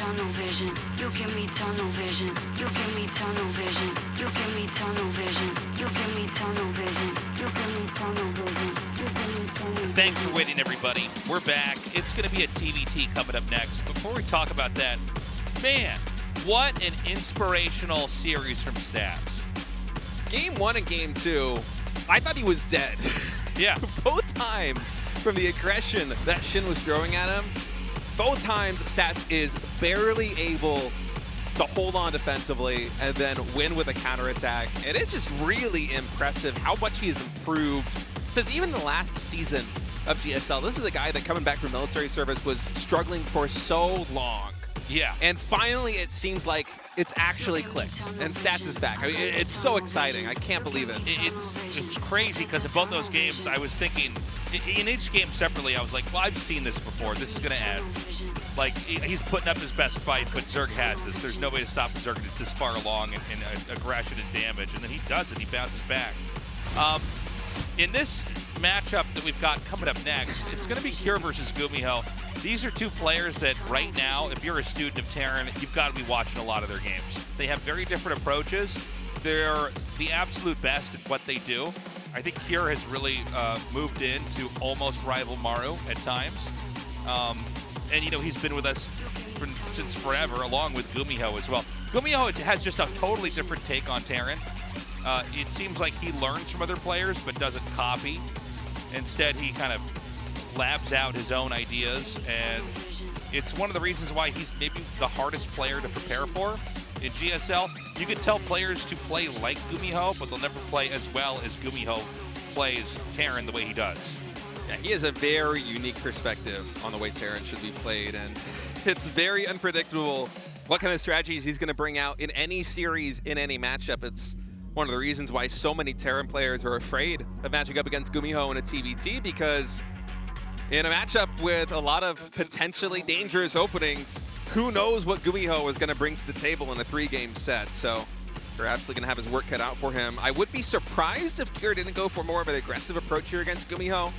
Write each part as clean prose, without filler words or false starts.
tunnel vision. You give me tunnel vision. You give me tunnel vision. You give me tunnel vision. You give me tunnel vision. You give me tunnel vision. You give me tunnel vision. Thanks for waiting, everybody. We're back. It's going to be a TVT coming up next. Before we talk about that, man, what an inspirational series from Stats. Game 1 and Game 2, I thought he was dead. Yeah. Both times from the aggression that SHIN was throwing at him, both times Stats is barely able to hold on defensively and then win with a counterattack. And it's just really impressive how much he has improved since even the last season of GSL. This is a guy that coming back from military service was struggling for so long. Yeah. And finally, it seems like it's actually clicked, and Stats is back. I mean, it's so exciting. I can't believe it. It's crazy because in both those games, I was thinking, in each game separately, I was like, well, I've seen this before. This is going to end. Like, he's putting up his best fight, but Zerg has this. There's no way to stop Zerg. It's this far along in aggression and damage, and then he does it. He bounces back. In this matchup that we've got coming up next, it's going to be Cure versus Gumiho. These are two players that right now, if you're a student of Terran, you've got to be watching a lot of their games. They have very different approaches. They're the absolute best at what they do. I think Cure has really moved in to almost rival Maru at times. And, you know, he's been with us since forever, along with Gumiho as well. Gumiho has just a totally different take on Terran. It seems like he learns from other players but doesn't copy. Instead, he kind of labs out his own ideas, and it's one of the reasons why he's maybe the hardest player to prepare for in GSL. You can tell players to play like Gumiho, but they'll never play as well as Gumiho plays Terran the way he does. Yeah, he has a very unique perspective on the way Terran should be played, and it's very unpredictable what kind of strategies he's going to bring out in any series, in any matchup. It's one of the reasons why so many Terran players are afraid of matching up against Gumiho in a TVT, because in a matchup with a lot of potentially dangerous openings, who knows what Gumiho is going to bring to the table in a 3-game set. So we're absolutely going to have his work cut out for him. I would be surprised if Kira didn't go for more of an aggressive approach here against Gumiho.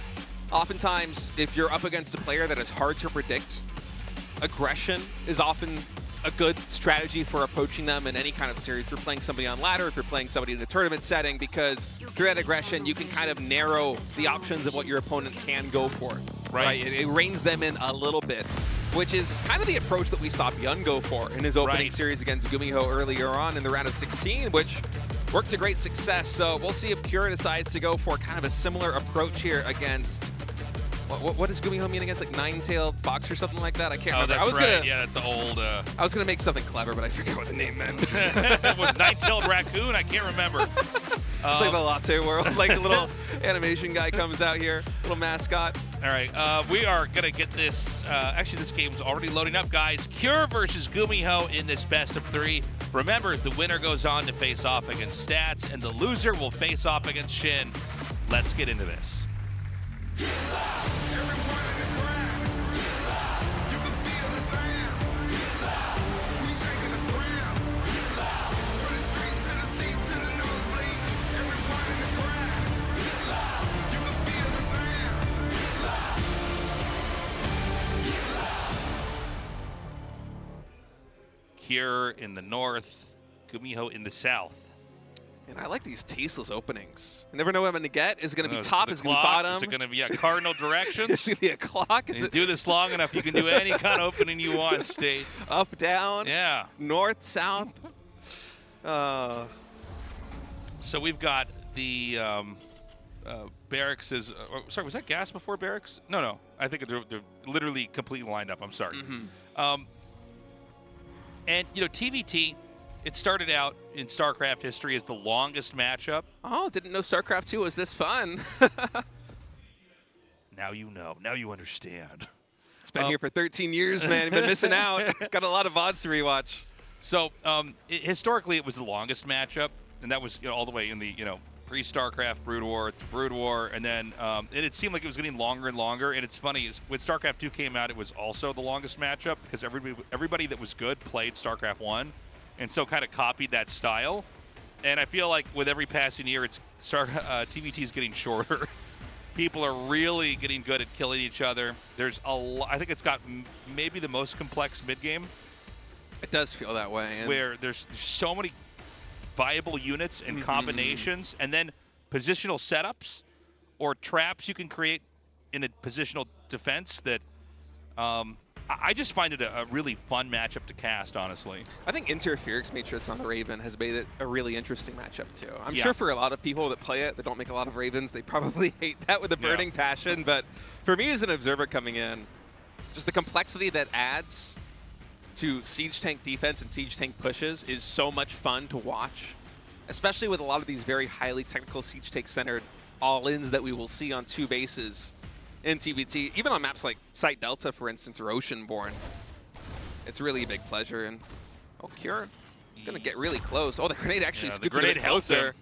Oftentimes, if you're up against a player that is hard to predict, aggression is often a good strategy for approaching them in any kind of series. If you're playing somebody on ladder, if you're playing somebody in a tournament setting, because through that aggression, you can kind of narrow the options of what your opponent can go for. Right? It reins them in a little bit, which is kind of the approach that we saw Byun go for in his opening series against Gumiho earlier on in the round of 16, which worked to great success. So we'll see if Kira decides to go for kind of a similar approach here against, what does Gumiho mean against, like Nine-Tailed Fox or something like that? I can't remember. That's right. Yeah, that's old. I was gonna make something clever, but I forget what the name meant. It was Nine-Tailed Raccoon? I can't remember. It's like the latte world. Like the little animation guy comes out here, little mascot. All right, we are gonna get this. Actually, this game's already loading up, guys. Cure versus Gumiho in this best of 3. Remember, the winner goes on to face off against Stats, and the loser will face off against SHIN. Let's get into this. Cure in the north, Gumiho in the south. And I like these tasteless openings. I never know what I'm going to get. Is it going to be top? Is it going to be bottom? Is it going to be cardinal directions? Is it going to be a clock? You do this long enough, you can do any kind of opening you want, State. Up, down? Yeah. North, south? So we've got the barracks is... sorry, was that gas before barracks? No. I think they're literally completely lined up. I'm sorry. And, you know, TVT... It started out in StarCraft history as the longest matchup. Oh, didn't know StarCraft 2 was this fun. Now you know. Now you understand. It's been here for 13 years, man. You've been missing out. Got a lot of VODs to rewatch. So, historically, it was the longest matchup, and that was all the way in the pre-StarCraft Brood War to Brood War, and then and it seemed like it was getting longer and longer. And it's funny, when StarCraft 2 came out, it was also the longest matchup because everybody that was good played StarCraft 1. And so kind of copied that style. And I feel like with every passing year, TVT is getting shorter. People are really getting good at killing each other. There's I think it's got maybe the most complex mid-game It does feel that way. And where there's so many viable units and combinations, and then positional setups or traps you can create in a positional defense that I just find it a really fun matchup to cast, honestly. I think Interference Matrix on the Raven has made it a really interesting matchup, too. I'm Yeah. sure for a lot of people that play it, that don't make a lot of Ravens, they probably hate that with a burning passion. But for me as an observer coming in, just the complexity that adds to Siege Tank defense and Siege Tank pushes is so much fun to watch, especially with a lot of these very highly technical Siege Tank-centered all-ins that we will see on 2 bases in TBT, even on maps like Site Delta, for instance, or Oceanborn. It's really a big pleasure. And Cure is going to get really close. Oh, the grenade actually scoots a bit closer.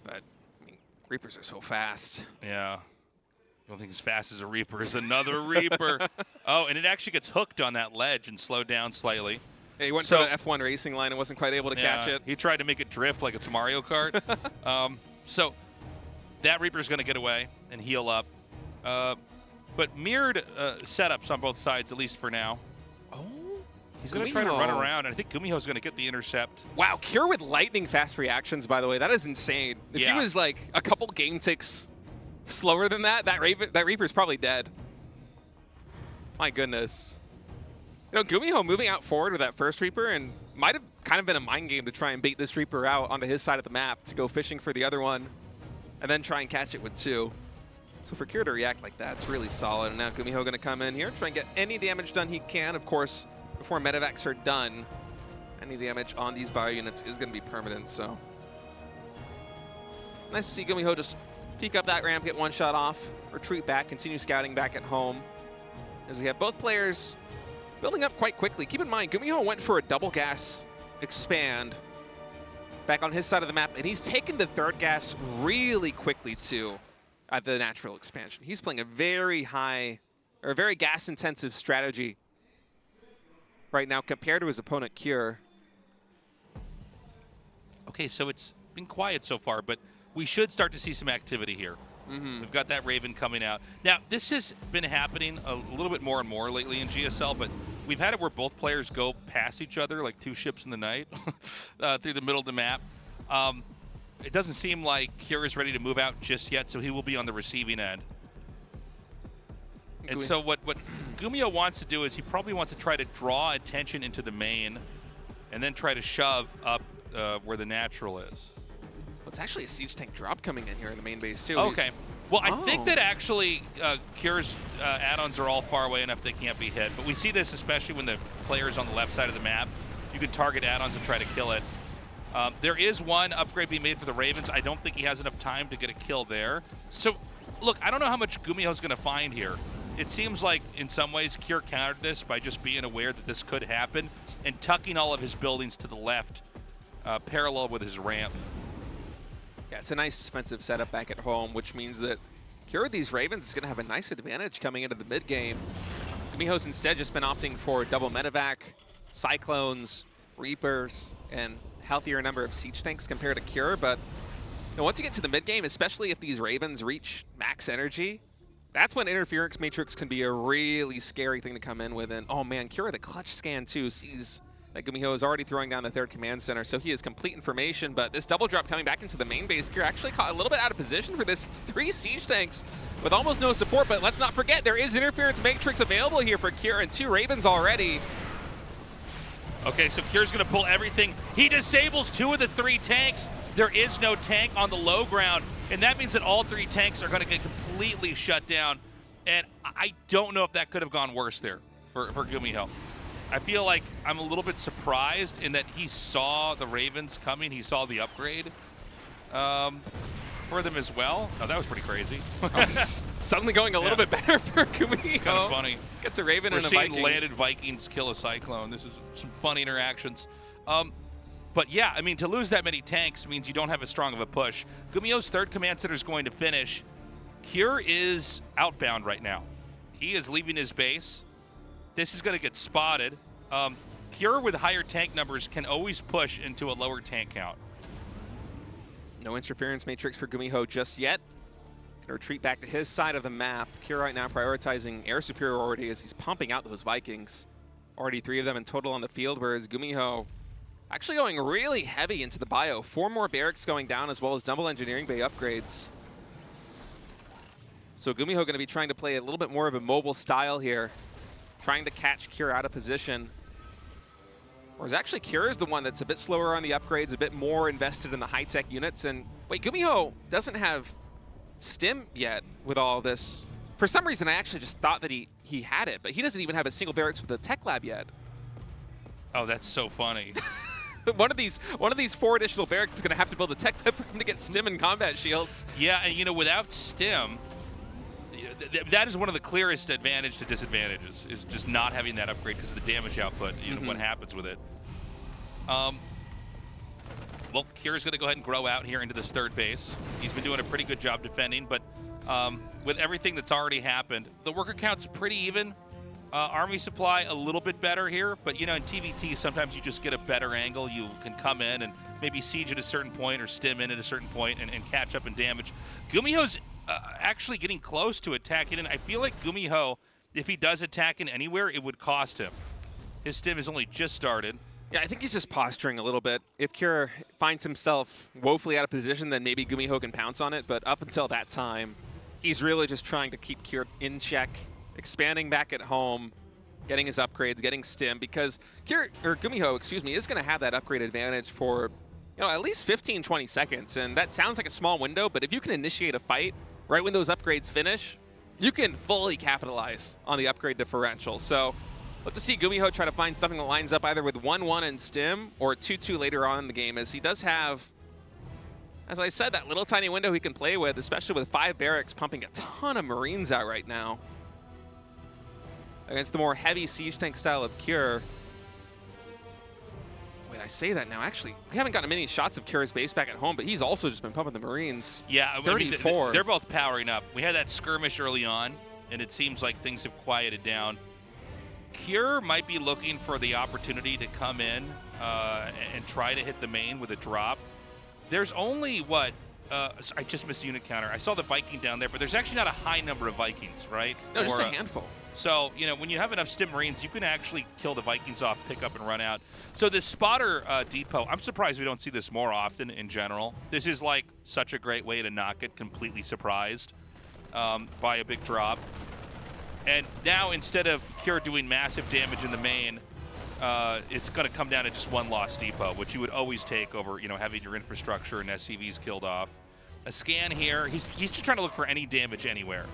But, I mean, Reapers are so fast. Yeah. I don't think as fast as a Reaper is another Reaper. Oh, and it actually gets hooked on that ledge and slowed down slightly. Yeah, he went to the F1 racing line and wasn't quite able to catch it. He tried to make it drift like it's Mario Kart. So that Reaper's going to get away and heal up. But mirrored setups on both sides, at least for now. Oh, he's going to try to run around, and I think Gumiho's going to get the intercept. Wow, Cure with lightning fast reactions, by the way. That is insane. If he was like a couple game ticks slower than that, that Reaper's probably dead. My goodness. You know, Gumiho moving out forward with that first Reaper and might have kind of been a mind game to try and bait this Reaper out onto his side of the map to go fishing for the other one and then try and catch it with 2. So for Cure to react like that, it's really solid. And now Gumiho going to come in here, try and get any damage done he can. Of course, before medevacs are done, any damage on these bio units is going to be permanent. So nice to see Gumiho just peek up that ramp, get 1 shot off, retreat back, continue scouting back at home. As we have both players building up quite quickly. Keep in mind, Gumiho went for a double gas expand back on his side of the map, and he's taken the 3rd gas really quickly too. At the natural expansion. He's playing a very high, or a very gas-intensive strategy right now compared to his opponent, Cure. Okay, so it's been quiet so far, but we should start to see some activity here. We've got that Raven coming out. Now, this has been happening a little bit more and more lately in GSL, but we've had it where both players go past each other like 2 ships in the night through the middle of the map. It doesn't seem like Cure is ready to move out just yet, so he will be on the receiving end. And so what Gumiho wants to do is he probably wants to try to draw attention into the main and then try to shove up where the natural is. Well, it's actually a Siege Tank drop coming in here in the main base, too. Okay. Well, I think that actually Cure's add-ons are all far away enough they can't be hit. But we see this especially when the player's on the left side of the map. You can target add-ons and try to kill it. There is 1 upgrade being made for the Ravens. I don't think he has enough time to get a kill there. So, look, I don't know how much Gumiho's going to find here. It seems like, in some ways, Cure countered this by just being aware that this could happen and tucking all of his buildings to the left, parallel with his ramp. Yeah, it's a nice defensive setup back at home, which means that Cure with these Ravens is going to have a nice advantage coming into the mid-game. Gumiho's instead just been opting for double medevac, Cyclones, Reapers, and healthier number of Siege Tanks compared to Cure, but you know, once you get to the mid-game, especially if these Ravens reach max energy, that's when Interference Matrix can be a really scary thing to come in with. And oh man, Cure, the clutch scan too, sees that Gumiho is already throwing down the 3rd command center, so he has complete information, but this double drop coming back into the main base, Cure actually caught a little bit out of position for this. It's 3 Siege Tanks with almost no support, but let's not forget, there is Interference Matrix available here for Cure and 2 Ravens already. Okay, so Cure's going to pull everything. He disables 2 of the 3 tanks. There is no tank on the low ground, and that means that all 3 tanks are going to get completely shut down. And I don't know if that could have gone worse there for Gumiho. I feel like I'm a little bit surprised in that he saw the Ravens coming. He saw the upgrade for them as well. Oh, that was pretty crazy. Suddenly going a little bit better for Gumiho. Kind of funny. Gets a Raven We're and a seeing Viking. landed Vikings kill a Cyclone. This is some funny interactions. But yeah, I mean, to lose that many tanks means you don't have as strong of a push. Gumiho's 3rd command center is going to finish. Cure is outbound right now. He is leaving his base. This is going to get spotted. Cure with higher tank numbers can always push into a lower tank count. No interference matrix for Gumiho just yet. Can retreat back to his side of the map. Cure right now prioritizing air superiority as he's pumping out those Vikings. Already 3 of them in total on the field, whereas Gumiho actually going really heavy into the bio. 4 more barracks going down, as well as double engineering bay upgrades. So Gumiho going to be trying to play a little bit more of a mobile style here, trying to catch Cure out of position. Whereas actually Cure is the one that's a bit slower on the upgrades, a bit more invested in the high-tech units. And wait, Gumiho doesn't have stim yet with all this. For some reason, I actually just thought that he had it, but he doesn't even have a single barracks with a tech lab yet. Oh, that's so funny. one of these 4 additional barracks is going to have to build a tech lab for him to get stim and combat shields. Yeah, and you know, without stim, that is one of the clearest advantage to disadvantages, is just not having that upgrade because of the damage output, you know, what happens with it. Well, Cure's going to go ahead and grow out here into this 3rd base. He's been doing a pretty good job defending, but with everything that's already happened, the worker count's pretty even. Army supply a little bit better here, but you know, in TVT, sometimes you just get a better angle. You can come in and maybe siege at a certain point or stim in at a certain point and catch up in damage. Gumiho's actually getting close to attacking in. I feel like Gumiho, if he does attack in anywhere, it would cost him. His stim has only just started. Yeah, I think he's just posturing a little bit. If Cure finds himself woefully out of position, then maybe Gumiho can pounce on it. But up until that time, he's really just trying to keep Cure in check, expanding back at home, getting his upgrades, getting stim, because Gumiho, is going to have that upgrade advantage for, you know, at least 15, 20 seconds. And that sounds like a small window, but if you can initiate a fight right when those upgrades finish, you can fully capitalize on the upgrade differential. So look to see Gumiho try to find something that lines up either with 1-1 and stim or 2-2 later on in the game, as he does have, as I said, that little tiny window he can play with, especially with 5 barracks pumping a ton of Marines out right now against the more heavy siege tank style of Cure. Wait, I say that now. Actually, we haven't gotten many shots of Cure's base back at home, but he's also just been pumping the Marines. Yeah, 34. I mean, they're both powering up. We had that skirmish early on, and it seems like things have quieted down. Cure might be looking for the opportunity to come in and try to hit the main with a drop. There's only, what, I just missed the unit counter. I saw the Viking down there, but there's actually not a high number of Vikings, right? No, just a handful. So, you know, when you have enough stim Marines, you can actually kill the Vikings off, pick up, and run out. So this spotter depot, I'm surprised we don't see this more often in general. This is, like, such a great way to not get completely surprised by a big drop. And now, instead of Cure doing massive damage in the main, it's going to come down to just 1 lost depot, which you would always take over, you know, having your infrastructure and SCVs killed off. A scan here. He's just trying to look for any damage anywhere.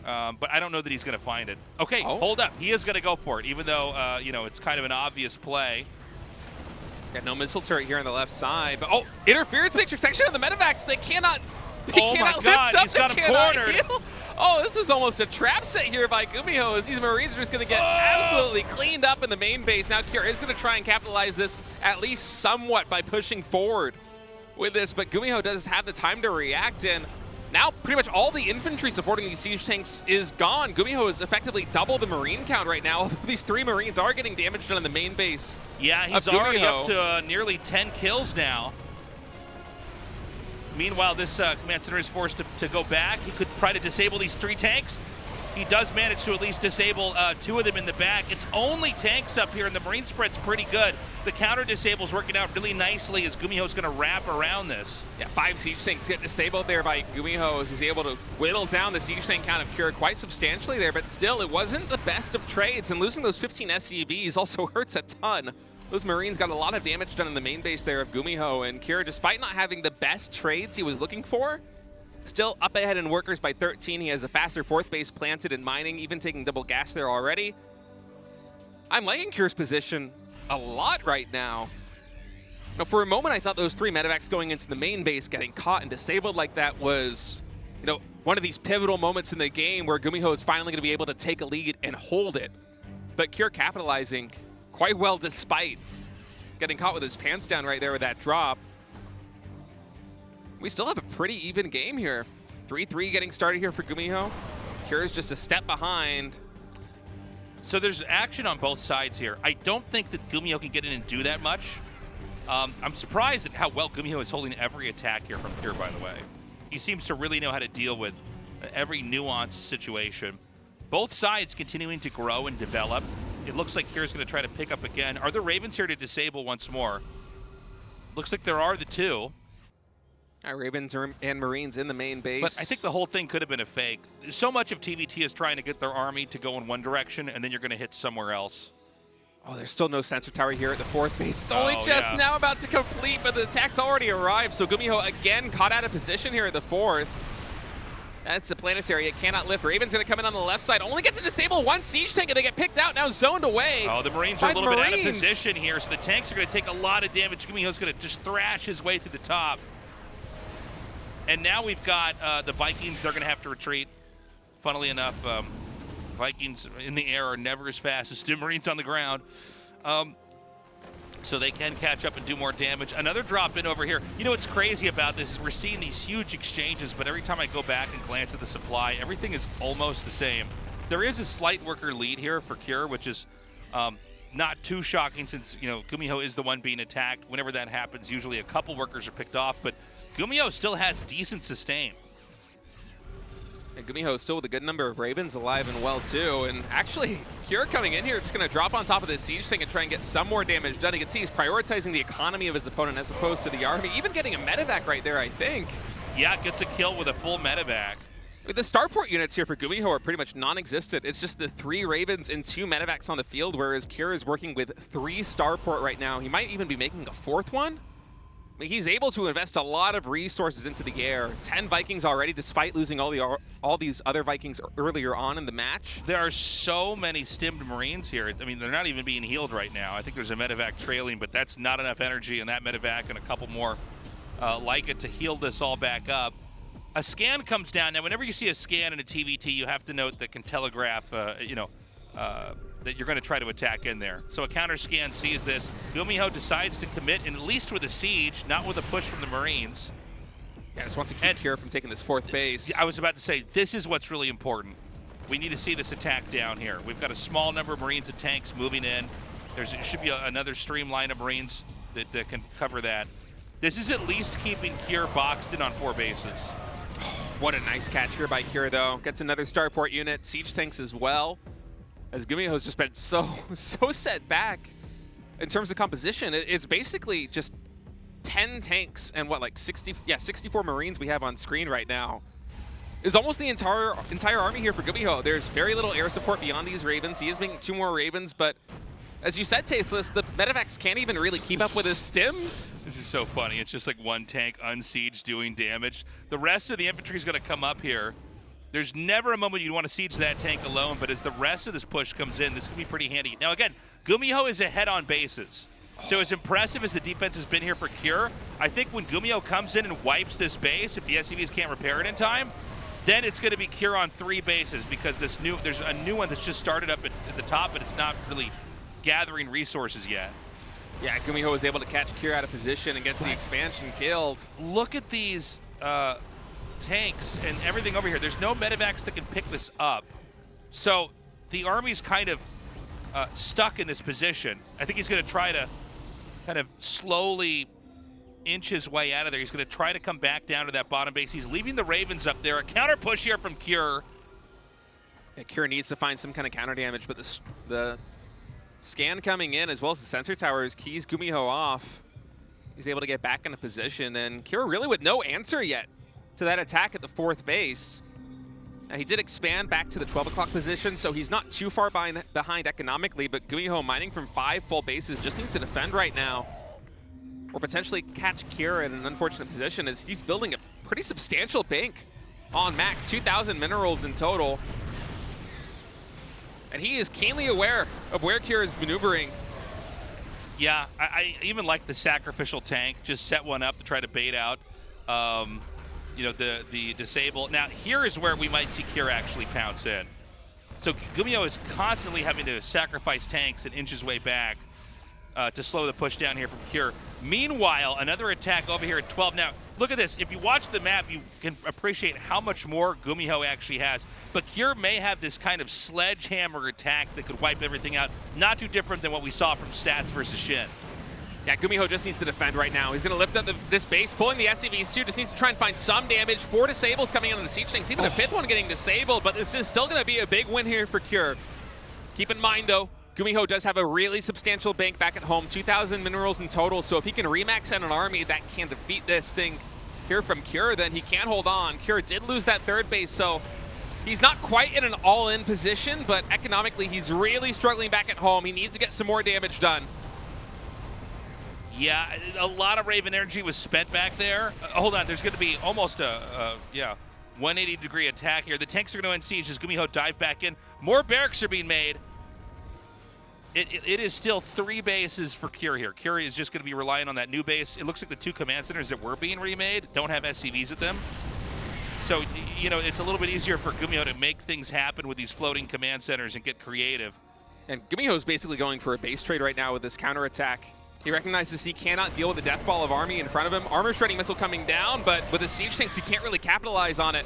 But I don't know that he's going to find it. Okay, hold up. He is going to go for it, even though, you know, it's kind of an obvious play. Got no missile turret here on the left side. But, interference matrix section of the medevacs. They cannot. Oh my God, he's got him cornered. Heal. Oh, this was almost a trap set here by Gumiho, as these Marines are just going to get absolutely cleaned up in the main base. Now Cure is going to try and capitalize this at least somewhat by pushing forward with this, but Gumiho does have the time to react, and now pretty much all the infantry supporting these siege tanks is gone. Gumiho has effectively doubled the Marine count right now. These 3 Marines are getting damage done on the main base. Yeah, he's already up to nearly 10 kills now. Meanwhile, this command center is forced to go back. He could try to disable these 3 tanks. He does manage to at least disable 2 of them in the back. It's only tanks up here, and the Marine spread's pretty good. The counter disable's working out really nicely as Gumiho's going to wrap around this. Yeah, 5 siege tanks get disabled there by Gumiho as he's able to whittle down the siege tank count of Cure quite substantially there, but still, it wasn't the best of trades, and losing those 15 SCVs also hurts a ton. Those Marines got a lot of damage done in the main base there of Gumiho, and Cure, despite not having the best trades he was looking for, still up ahead in workers by 13. He has a faster 4th base planted in mining, even taking double gas there already. I'm liking Cure's position a lot right now. Now, for a moment, I thought those 3 medevacs going into the main base getting caught and disabled like that was, you know, one of these pivotal moments in the game where Gumiho is finally going to be able to take a lead and hold it. But Cure capitalizing quite well despite getting caught with his pants down right there with that drop. We still have a pretty even game here. 3-3 getting started here for Gumiho. Cure's just a step behind. So there's action on both sides here. I don't think that Gumiho can get in and do that much. I'm surprised at how well Gumiho is holding every attack here from Cure, by the way. He seems to really know how to deal with every nuanced situation. Both sides continuing to grow and develop. It looks like Kira's going to try to pick up again. Are the Ravens here to disable once more? Looks like there are the two. Ravens and Marines in the main base. But I think the whole thing could have been a fake. So much of TVT is trying to get their army to go in one direction, and then you're going to hit somewhere else. Oh, there's still no sensor tower here at the 4th base. It's only just now about to complete, but the attack's already arrived. So Gumiho again caught out of position here at the 4th. That's a planetary. It cannot lift. Raven's going to come in on the left side. Only gets to disable one siege tank, and they get picked out. Now zoned away. Oh, the Marines are a little bit out of position here, so the tanks are going to take a lot of damage. Gumiho's going to just thrash his way to the top. And now we've got the Vikings. They're going to have to retreat. Funnily enough, Vikings in the air are never as fast as the Marines on the ground. So they can catch up and do more damage. Another drop in over here. You know what's crazy about this is we're seeing these huge exchanges, but every time I go back and glance at the supply, everything is almost the same. There is a slight worker lead here for Cure, which is not too shocking since, you know, Gumiho is the one being attacked. Whenever that happens, usually a couple workers are picked off, but Gumiho still has decent sustain. And Gumiho still with a good number of Ravens alive and well too. And actually, Cure coming in here, just going to drop on top of this siege tank and try and get some more damage done. You can see he's prioritizing the economy of his opponent as opposed to the army. Even getting a medevac right there, I think. Yeah, gets a kill with a full medevac. The starport units here for Gumiho are pretty much non-existent. It's just the 3 Ravens and 2 medevacs on the field, whereas Cure is working with 3 starport right now. He might even be making a 4th one. I mean, he's able to invest a lot of resources into the air. 10 Vikings already, despite losing all these other Vikings earlier on in the match. There are so many stimmed Marines here. I mean, they're not even being healed right now. I think there's a medevac trailing, but that's not enough energy in that medevac and a couple more like it to heal this all back up. A scan comes down. Now, whenever you see a scan in a TVT, you have to note that can telegraph, that you're going to try to attack in there. So a counter scan sees this. Gumiho decides to commit, and at least with a siege, not with a push from the Marines. Yeah, just wants to keep Cure from taking this 4th base. I was about to say, this is what's really important. We need to see this attack down here. We've got a small number of Marines and tanks moving in. There should be another streamline of Marines that can cover that. This is at least keeping Cure boxed in on 4 bases. What a nice catch here by Cure, though. Gets another starport unit, siege tanks as well. As Gumiho's just been so set back in terms of composition. It's basically just 10 tanks and what, like 64 Marines we have on screen right now. It's almost the entire army here for Gumiho. There's very little air support beyond these Ravens. He is making 2 more Ravens, but as you said, Tasteless, the medevacs can't even really keep up with his stims. This is so funny. It's just like one tank unsieged doing damage. The rest of the infantry is going to come up here. There's never a moment you'd want to siege that tank alone, but as the rest of this push comes in, this can be pretty handy. Now again, Gumiho is ahead on bases. So as impressive as the defense has been here for Cure, I think when Gumiho comes in and wipes this base, if the SCVs can't repair it in time, then it's going to be Cure on 3 bases because there's a new one that's just started up at the top, but it's not really gathering resources yet. Yeah, Gumiho was able to catch Cure out of position and gets the expansion killed. Look at these tanks and everything over here. There's no medevacs that can pick this up. So the army's kind of stuck in this position. I think he's going to try to kind of slowly inch his way out of there. He's going to try to come back down to that bottom base. He's leaving the Ravens up there. A counter push here from Cure. Yeah, Cure needs to find some kind of counter damage, but the scan coming in as well as the sensor towers keys Gumiho off. He's able to get back into position, and Cure really with no answer yet to that attack at the 4th base. Now, he did expand back to the 12 o'clock position, so he's not too far behind economically, but Gumiho mining from 5 full bases just needs to defend right now, or potentially catch Cure in an unfortunate position as he's building a pretty substantial bank on max, 2,000 minerals in total. And he is keenly aware of where Cure is maneuvering. Yeah, I even like the sacrificial tank. Just set one up to try to bait out the disable. Now, here is where we might see Cure actually pounce in. So Gumiho is constantly having to sacrifice tanks and inch his way back to slow the push down here from Cure. Meanwhile, another attack over here at 12. Now, look at this. If you watch the map, you can appreciate how much more Gumiho actually has. But Cure may have this kind of sledgehammer attack that could wipe everything out. Not too different than what we saw from Stats versus Shin. Yeah, Gumiho just needs to defend right now. He's going to lift up this base, pulling the SCVs too. Just needs to try and find some damage. 4 disables coming in on the siege tanks. Even the 5th one getting disabled, but this is still going to be a big win here for Cure. Keep in mind, though, Gumiho does have a really substantial bank back at home, 2,000 minerals in total, so if he can remax out an army that can defeat this thing here from Cure, then he can hold on. Cure did lose that third base, so he's not quite in an all-in position, but economically he's really struggling back at home. He needs to get some more damage done. Yeah, a lot of Raven energy was spent back there. Hold on, there's going to be almost a 180-degree attack here. The tanks are going to end siege as Gumiho dive back in. More barracks are being made. It is still 3 bases for Cure here. Cure is just going to be relying on that new base. It looks like the 2 command centers that were being remade don't have SCVs at them. So, you know, it's a little bit easier for Gumiho to make things happen with these floating command centers and get creative. And Gumiho's basically going for a base trade right now with this counterattack. He recognizes he cannot deal with the death ball of army in front of him. Armor shredding missile coming down, but with the siege tanks, he can't really capitalize on it.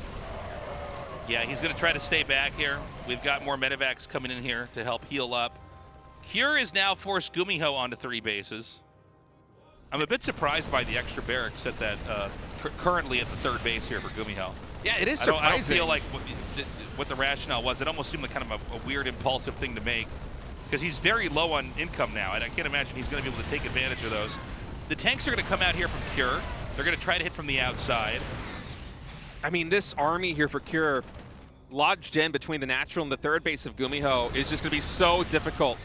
Yeah, he's going to try to stay back here. We've got more medevacs coming in here to help heal up. Cure has now forced Gumiho onto 3 bases. I'm a bit surprised by the extra barracks at that currently at the 3rd base here for Gumiho. Yeah, it is surprising. I don't feel like what the rationale was. It almost seemed like kind of a weird, impulsive thing to make because he's very low on income now, and I can't imagine he's going to be able to take advantage of those. The tanks are going to come out here from Cure. They're going to try to hit from the outside. I mean, this army here for Cure, lodged in between the natural and the 3rd base of Gumiho, is just going to be so difficult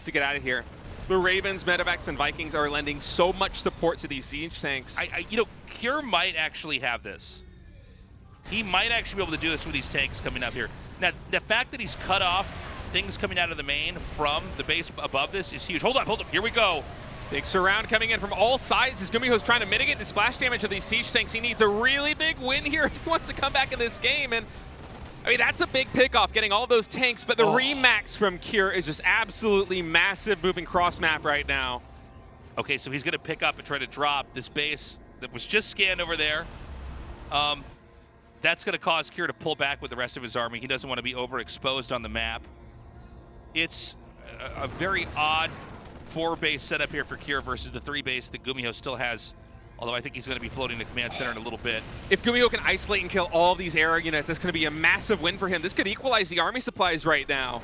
to get out of here. The Ravens, Medevacs, and Vikings are lending so much support to these siege tanks. You know, Cure might actually have this. He might actually be able to do this with these tanks coming up here. Now, the fact that he's cut off things coming out of the main from the base above this is huge. Hold on, here we go. Big surround coming in from all sides as Gumiho's trying to mitigate the splash damage of these siege tanks. He needs a really big win here if he wants to come back in this game. And I mean, that's a big pickoff, getting all of those tanks, but the remax from Cure is just absolutely massive moving cross map right now. Okay, so he's going to pick up and try to drop this base that was just scanned over there. That's going to cause Cure to pull back with the rest of his army. He doesn't want to be overexposed on the map. It's a very odd 4-base setup here for Cure versus the 3-base that Gumiho still has, although I think he's going to be floating the command center in a little bit. If Gumiho can isolate and kill all of these air units, that's going to be a massive win for him. This could equalize the army supplies right now.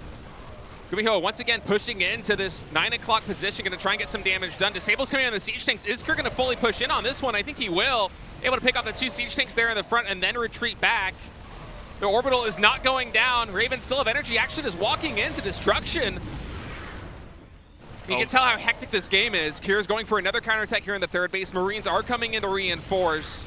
Gumiho once again pushing into this 9 o'clock position, going to try and get some damage done. Disable's coming on the siege tanks. Is Cure going to fully push in on this one? I think he will. Able to pick off the 2 siege tanks there in the front and then retreat back. The orbital is not going down. Raven still have energy, actually just walking into destruction. You can tell how hectic this game is. Cure's going for another counterattack here in the 3rd base. Marines are coming in to reinforce.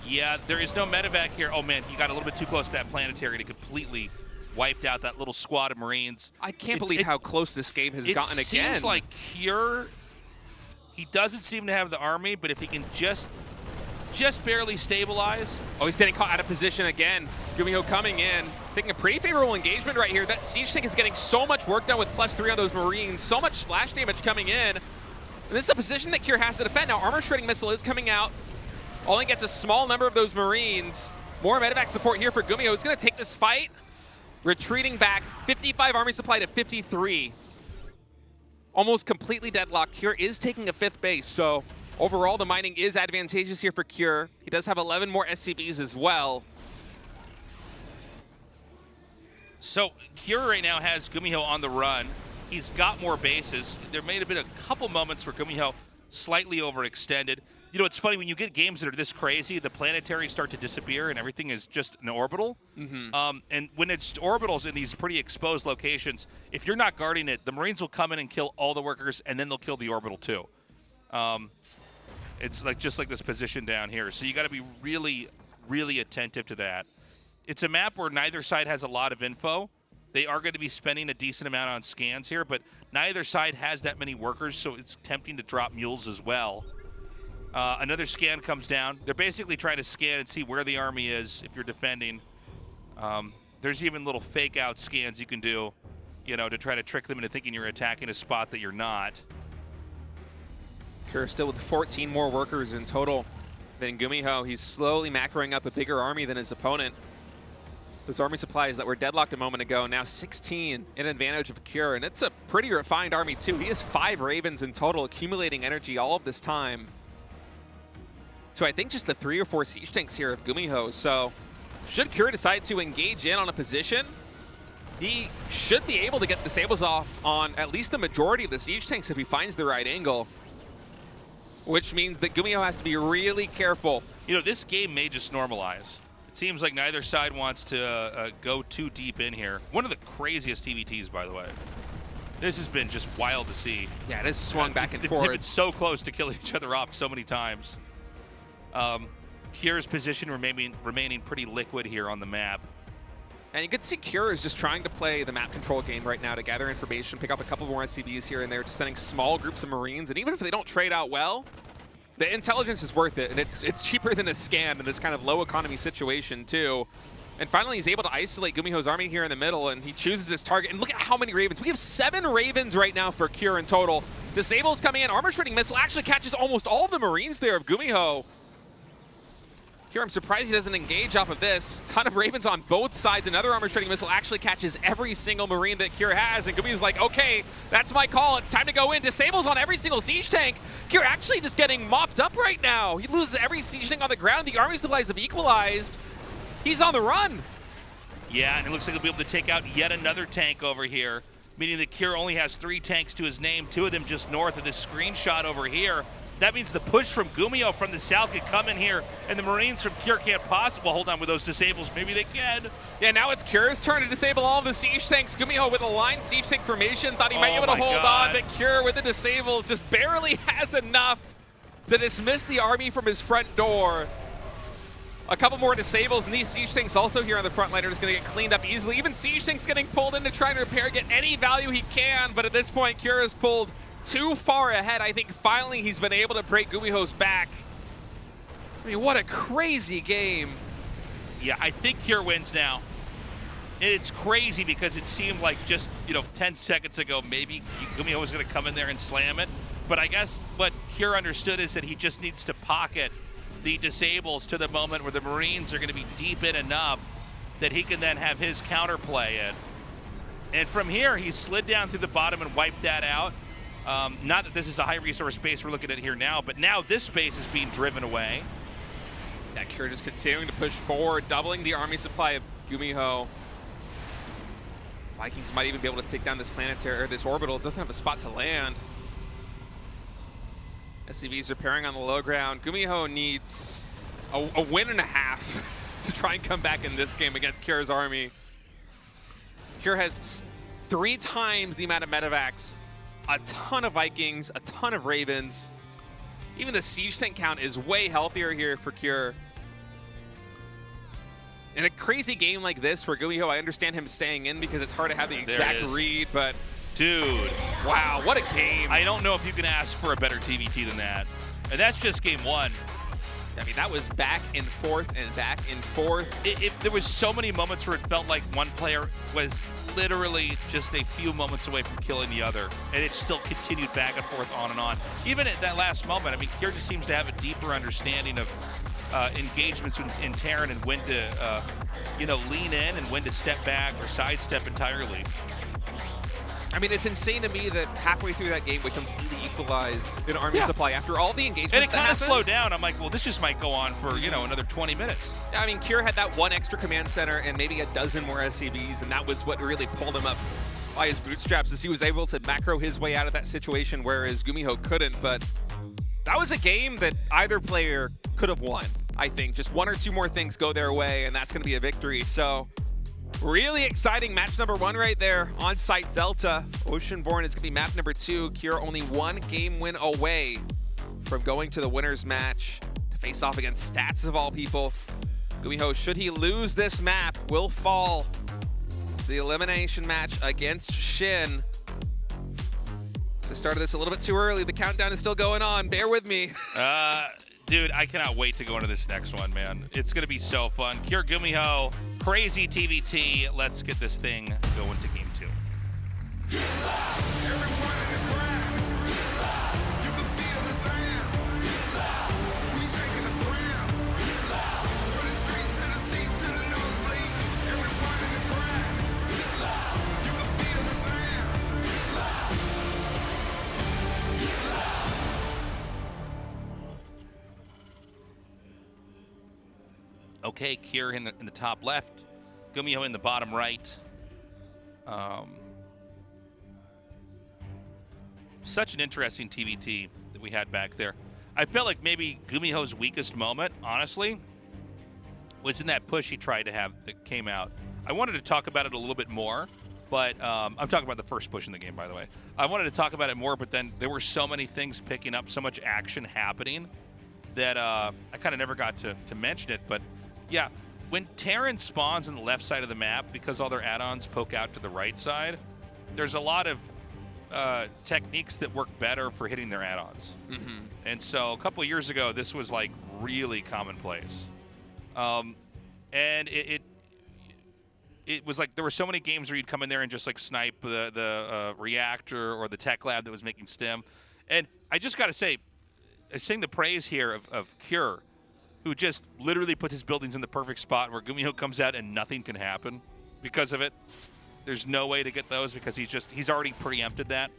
Yeah, there is no medevac here. Oh man, he got a little bit too close to that planetary to completely wiped out that little squad of Marines. I can't believe how close this game has gotten again. It seems like Cure, he doesn't seem to have the army, but if he can just barely stabilize. Oh, he's getting caught out of position again. Gumiho coming in, taking a pretty favorable engagement right here. That siege tank is getting so much work done with +3 on those Marines. So much splash damage coming in. And this is a position that Cure has to defend. Now, armor shredding missile is coming out. Only gets a small number of those Marines. More medevac support here for Gumiho. It's going to take this fight. Retreating back, 55 army supply to 53. Almost completely deadlocked. Cure is taking a 5th base, so overall the mining is advantageous here for Cure. He does have 11 more SCVs as well. So Cure right now has Gumiho on the run. He's got more bases. There may have been a couple moments where Gumiho slightly overextended. You know, it's funny, when you get games that are this crazy, the planetaries start to disappear and everything is just an orbital. And when it's orbitals in these pretty exposed locations, if you're not guarding it, the Marines will come in and kill all the workers, and then they'll kill the orbital too. It's like just like this position down here. So you got to be really, really attentive to that. It's a map where neither side has a lot of info. They are going to be spending a decent amount on scans here, but neither side has that many workers, so it's tempting to drop mules as well. Another scan comes down. They're basically trying to scan and see where the army is if you're defending. There's even little fake out scans you can do, you know, to try to trick them into thinking you're attacking a spot that you're not. Cure still with 14 more workers in total than Gumiho. He's slowly macroing up a bigger army than his opponent. Those army supplies that were deadlocked a moment ago, now 16 in advantage of Cure, and it's a pretty refined army too. He has 5 Ravens in total, accumulating energy all of this time. So I think just the 3 or 4 siege tanks here of Gumiho. So should Cure decide to engage in on a position, He should be able to get disables off on at least the majority of the siege tanks if he finds the right angle, which means that Gumiho has to be really careful. You know, this game may just normalize. It seems like neither side wants to go too deep in here. One of the craziest TVTs, by the way. This has been just wild to see. Yeah, it has swung back and They've forth. been so close to killing each other off so many times. Kier's position remaining pretty liquid here on the map. And you could see Cure is just trying to play the map control game right now to gather information, pick up a couple more SCVs here and there, just sending small groups of Marines. And even if they don't trade out well, the intelligence is worth it. And it's cheaper than a scan in this kind of low economy situation too. And finally, he's able to isolate Gumiho's army here in the middle, and he chooses his target. And look at how many Ravens. We have 7 Ravens right now for Cure in total. Disables coming in. Armor Shredding Missile actually catches almost all of the Marines there of Gumiho. Here, I'm surprised he doesn't engage off of this. Ton of Ravens on both sides. Another Armor Shredding Missile actually catches every single Marine that Cure has, and Gumiho's like, okay, that's my call. It's time to go in. Disables on every single siege tank. Cure actually just getting mopped up right now. He loses every siege tank on the ground. The army supplies have equalized. He's on the run. Yeah, and it looks like he'll be able to take out yet another tank over here, meaning that Cure only has 3 tanks to his name, 2 of them just north of this screenshot over here. That means the push from Gumiho from the south could come in here, and the Marines from Cure can't possibly hold on with those disables. Maybe they can. Yeah, now it's Cure's turn to disable all of the siege tanks. Gumiho with a line siege tank formation, thought he might be able to hold on, but Cure with the disables just barely has enough to dismiss the army from his front door. A couple more disables, and these siege tanks also here on the front line are just going to get cleaned up easily. Even siege tanks getting pulled in to try and repair, get any value he can, but at this point, Cure is pulled too far ahead. I think finally he's been able to break Gumiho's back. I mean, what a crazy game. Yeah, I think Cure wins now. It's crazy because it seemed like just, 10 seconds ago, maybe Gumiho was going to come in there and slam it. But I guess what Cure understood is that he just needs to pocket the disables to the moment where the Marines are going to be deep in enough that he can then have his counterplay in. And from here, he slid down through the bottom and wiped that out. Not that this is a high resource space we're looking at here now, but now this space is being driven away. Yeah, Cure just continuing to push forward, doubling the army supply of Gumiho. Vikings might even be able to take down this planetary, or this orbital. It doesn't have a spot to land. SCVs repairing on the low ground. Gumiho needs a win and a half to try and come back in this game against Cure's army. Cure has 3 times the amount of medevacs, a ton of Vikings, a ton of Ravens. Even the siege tank count is way healthier here for Cure. In a crazy game like this for Gumiho, I understand him staying in because it's hard to have the exact read, but dude, wow, what a game. I don't know if you can ask for a better TVT than that. And that's just game 1. I mean, that was back and forth and back and forth. There was so many moments where it felt like one player was literally just a few moments away from killing the other, and it still continued back and forth on and on. Even at that last moment, I mean, Cure just seems to have a deeper understanding of engagements in Terran and when to, lean in and when to step back or sidestep entirely. I mean, it's insane to me that halfway through that game we completely equalized an army supply after all the engagements. And it kind of slowed down. I'm like, well, this just might go on for, another 20 minutes. I mean, Cure had that 1 extra command center and maybe a dozen more SCVs, and that was what really pulled him up by his bootstraps, as he was able to macro his way out of that situation, whereas Gumiho couldn't. But that was a game that either player could have won, I think. Just 1 or 2 more things go their way, and that's going to be a victory. So really exciting match number 1 right there on site Delta. Oceanborn is going to be map number 2. Cure only 1 game win away from going to the winner's match to face off against Stats of all people. Gumiho, should he lose this map, will fall to the elimination match against SHIN. So I started this a little bit too early. The countdown is still going on. Bear with me. Dude, I cannot wait to go into this next one, man. It's going to be so fun. Cure Gumiho, crazy TVT. Let's get this thing going to game 2. Okay, Cure in the top left, Gumiho in the bottom right. Such an interesting TVT that we had back there. I felt like maybe Gumiho's weakest moment, honestly, was in that push he tried to have that came out. I wanted to talk about it a little bit more, but I'm talking about the first push in the game, by the way. I wanted to talk about it more, but then there were so many things picking up, so much action happening that I kind of never got to mention it. But yeah, when Terran spawns on the left side of the map, because all their add-ons poke out to the right side, there's a lot of techniques that work better for hitting their add-ons. Mm-hmm. And so a couple of years ago, this was like really commonplace. And it was like there were so many games where you'd come in there and just like snipe the reactor or the tech lab that was making stim. And I just got to say, I sing the praise here of Cure, who just literally puts his buildings in the perfect spot where Gumiho comes out and nothing can happen because of it. There's no way to get those because he's already preempted that.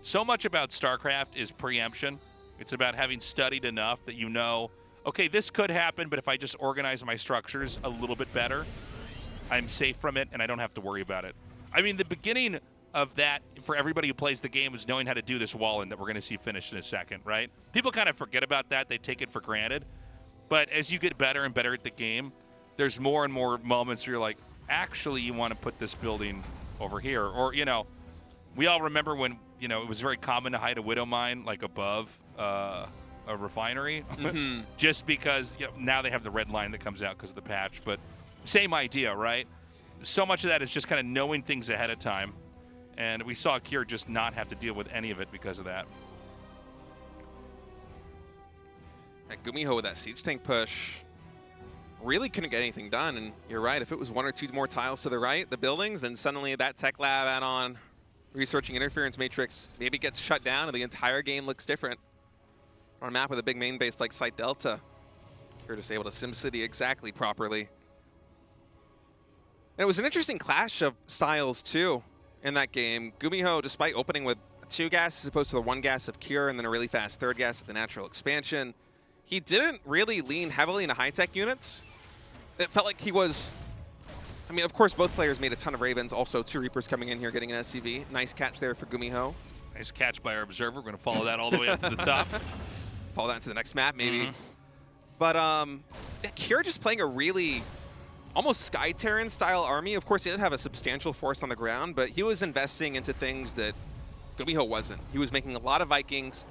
So much about StarCraft is preemption. It's about having studied enough that you know, okay, this could happen, but if I just organize my structures a little bit better, I'm safe from it and I don't have to worry about it. I mean, the beginning of that for everybody who plays the game is knowing how to do this wall-in that we're going to see finished in a second, right? People kind of forget about that. They take it for granted. But as you get better and better at the game, there's more and more moments where you're like, actually, you want to put this building over here. Or, you know, we all remember when, you know, it was very common to hide a widow mine like above a refinery. Mm-hmm. Just because, you know, now they have the red line that comes out because of the patch. But same idea, right? So much of that is just kind of knowing things ahead of time. And we saw Kier just not have to deal with any of it because of that. At Gumiho with that siege tank push really couldn't get anything done. And you're right, if it was one or two more tiles to the right, the buildings, then suddenly that tech lab add-on, researching interference matrix, maybe gets shut down and the entire game looks different. On a map with a big main base like Site Delta, you're just able to SimCity exactly properly. And it was an interesting clash of styles too in that game. Gumiho, despite opening with 2 gas as opposed to the 1 gas of Cure and then a really fast 3rd gas at the natural expansion, he didn't really lean heavily into high-tech units. It felt like he was, I mean, of course, both players made a ton of Ravens. Also, 2 Reapers coming in here getting an SCV. Nice catch there for Gumiho. Nice catch by our observer. We're going to follow that all the way up to the top. Follow that into the next map, maybe. But Cure just playing a really almost Sky Terran style army. Of course, he did have a substantial force on the ground, but he was investing into things that Gumiho wasn't. He was making a lot of Vikings.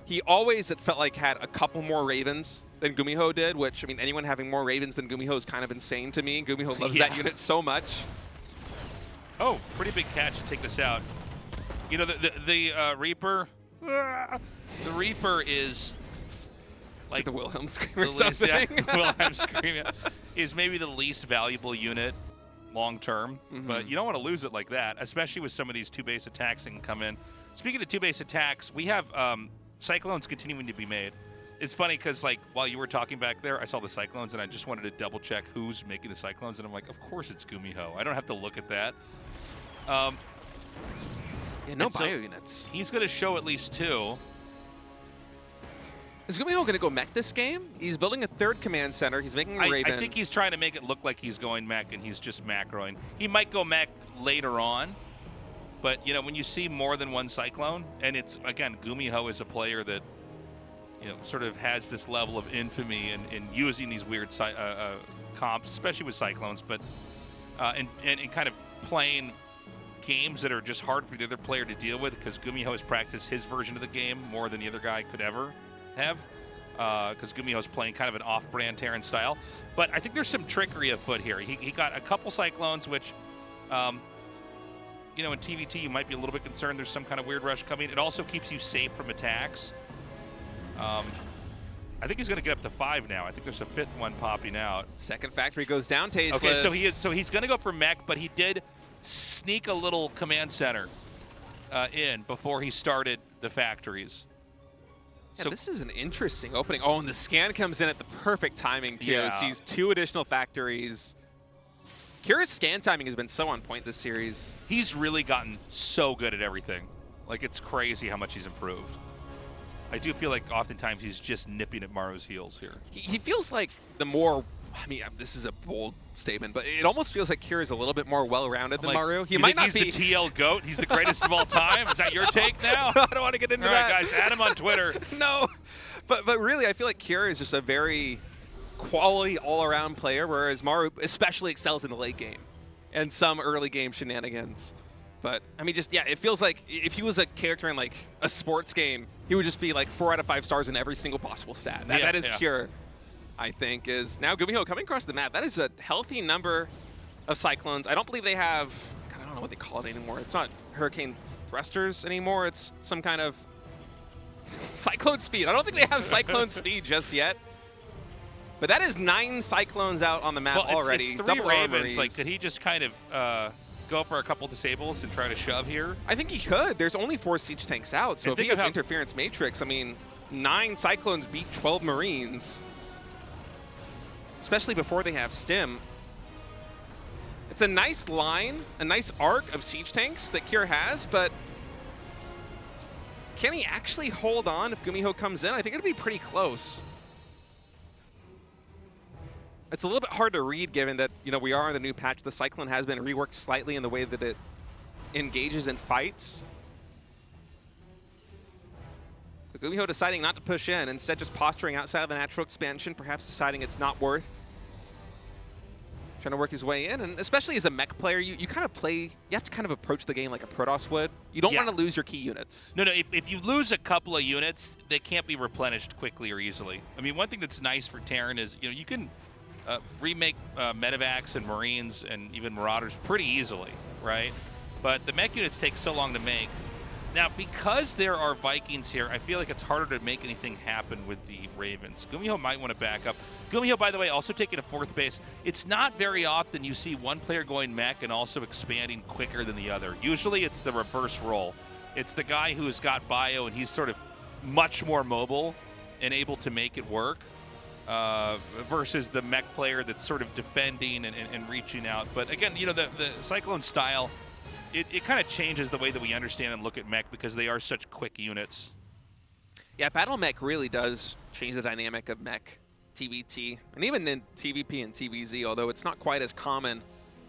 He always, it felt like, had a couple more Ravens than Gumiho did, which, I mean, anyone having more Ravens than Gumiho is kind of insane to me. Gumiho loves that unit so much. Oh, pretty big catch to take this out. You know, the Reaper, the Reaper is like the Wilhelm Scream or something. Yeah, Wilhelm Scream is maybe the least valuable unit long term, but you don't want to lose it like that, especially with some of these 2-base attacks that can come in. Speaking of 2-base attacks, we have Cyclones continuing to be made. It's funny because, like, while you were talking back there, I saw the Cyclones, and I just wanted to double-check who's making the Cyclones, and I'm like, of course it's Gumiho. I don't have to look at that. Yeah, no bio units. He's going to show at least 2. Is Gumiho going to go mech this game? He's building a 3rd command center. He's making a Raven. I think he's trying to make it look like he's going mech, and he's just macroing. He might go mech later on. But, you know, when you see more than one Cyclone, and it's, again, Gumiho is a player that, you know, sort of has this level of infamy in using these weird comps, especially with Cyclones, but and kind of playing games that are just hard for the other player to deal with because Gumiho has practiced his version of the game more than the other guy could ever have because Gumiho's playing kind of an off-brand Terran style. But I think there's some trickery afoot here. He got a couple Cyclones, which... you know, in TVT, you might be a little bit concerned there's some kind of weird rush coming. It also keeps you safe from attacks. I think he's going to get up to 5 now. I think there's a 5th one popping out. 2nd factory goes down, Tasteless. Okay, so he's going to go for mech, but he did sneak a little command center in before he started the factories. Yeah, so this is an interesting opening. Oh, and the scan comes in at the perfect timing, too. Yeah. Sees 2 additional factories. Kira's scan timing has been so on point this series. He's really gotten so good at everything. Like, it's crazy how much he's improved. I do feel like oftentimes he's just nipping at Maru's heels here. He feels like the more I mean, this is a bold statement, but it almost feels like Kira is a little bit more well-rounded than Maru. He you might think not he's be the TL GOAT. He's the greatest of all time. Is that your take now? I don't want to get into all that. All right, guys, add him on Twitter. No, but really, I feel like Kira is just a very quality all-around player, whereas Maru especially excels in the late game and some early game shenanigans. But I mean, just it feels like if he was a character in like a sports game, he would just be like 4 out of 5 stars in every single possible stat. That is Cure, I think. Is now Gumiho coming across the map. That is a healthy number of Cyclones. I don't believe they have, God, I don't know what they call it anymore. It's not Hurricane Thrusters anymore. It's some kind of Cyclone Speed. I don't think they have Cyclone Speed just yet. But that is 9 Cyclones out on the map already. It's 3 Double Ravens. armories. Like, did he just kind of go for a couple disables and try to shove here? I think he could. There's only 4 siege tanks out, so if he has Interference Matrix, I mean, 9 Cyclones beat 12 Marines, especially before they have Stim. It's a nice line, a nice arc of siege tanks that Kira has, but can he actually hold on if Gumiho comes in? I think it'd be pretty close. It's a little bit hard to read given that, we are in the new patch. The Cyclone has been reworked slightly in the way that it engages in fights. But Gumiho deciding not to push in, instead just posturing outside of the natural expansion, perhaps deciding it's not worth trying to work his way in. And especially as a mech player, you kind of play, you have to kind of approach the game like a Protoss would. You don't want to lose your key units. No, if you lose a couple of units, they can't be replenished quickly or easily. I mean, one thing that's nice for Terran is, you can remake medevacs and Marines and even Marauders pretty easily, right? But the mech units take so long to make. Now, because there are Vikings here, I feel like it's harder to make anything happen with the Ravens. Gumiho might want to back up. Gumiho, by the way, also taking a 4th base. It's not very often you see one player going mech and also expanding quicker than the other. Usually it's the reverse role. It's the guy who's got bio and he's sort of much more mobile and able to make it work. Versus the mech player that's sort of defending and reaching out. But again, the Cyclone style, it kind of changes the way that we understand and look at mech because they are such quick units. Yeah, Battle Mech really does change the dynamic of mech TVT, and even in TVP and TVZ, although it's not quite as common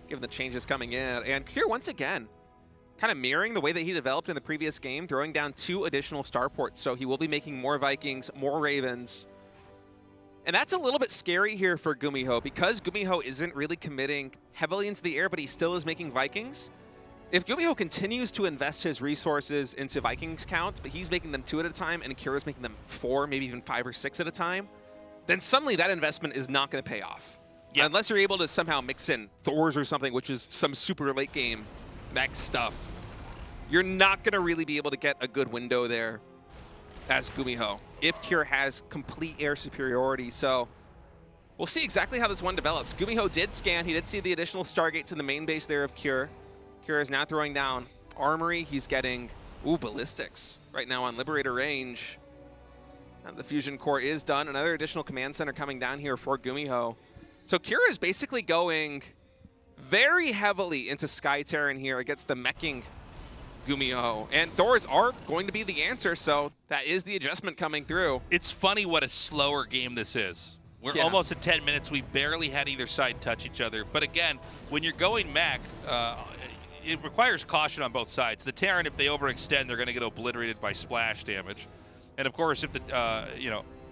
given the changes coming in. And Kier, once again, kind of mirroring the way that he developed in the previous game, throwing down 2 additional starports. So he will be making more Vikings, more Ravens. And that's a little bit scary here for Gumiho, because Gumiho isn't really committing heavily into the air, but he still is making Vikings. If Gumiho continues to invest his resources into Vikings count, but he's making them 2 at a time, and Kira's making them 4, maybe even 5 or 6 at a time, then suddenly that investment is not going to pay off. Yep. Unless you're able to somehow mix in Thors or something, which is some super late game mech stuff. You're not going to really be able to get a good window there as Gumiho, if Kira has complete air superiority. So we'll see exactly how this one develops. Gumiho did scan. He did see the additional Stargates in the main base there of Kira. Kira is now throwing down Armory. He's getting, ballistics right now on Liberator range. And the Fusion Core is done. Another additional command center coming down here for Gumiho. So Kira is basically going very heavily into Sky Terran here against the meching Gumiho, and Thors are going to be the answer, so that is the adjustment coming through. It's funny what a slower game this is. We're almost at 10 minutes. We barely had either side touch each other. But again, when you're going mech, it requires caution on both sides. The Terran, if they overextend, they're going to get obliterated by splash damage. And of course, if the,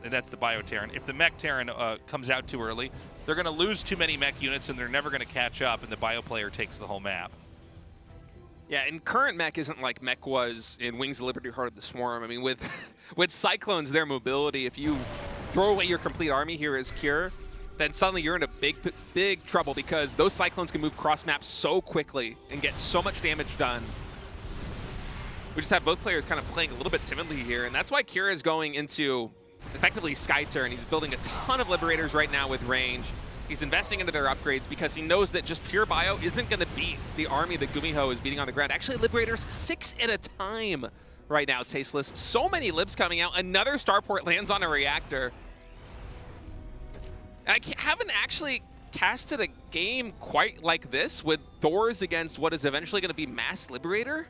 and that's the Bio Terran. If the mech Terran comes out too early, they're going to lose too many mech units and they're never going to catch up, and the Bio player takes the whole map. Yeah, and current mech isn't like mech was in Wings of Liberty, Heart of the Swarm. I mean, with Cyclones, their mobility, if you throw away your complete army here as Cure, then suddenly you're in a big trouble, because those Cyclones can move cross maps so quickly and get so much damage done. We just have both players kind of playing a little bit timidly here, and that's why Cure is going into effectively Sky Terran. He's building a ton of Liberators right now with range. He's investing into their upgrades because he knows that just pure bio isn't going to beat the army that Gumiho is beating on the ground. Actually, Liberators 6 at a time right now, Tasteless. So many libs coming out. Another starport lands on a reactor. And I haven't actually casted a game quite like this with Thors against what is eventually going to be Mass Liberator.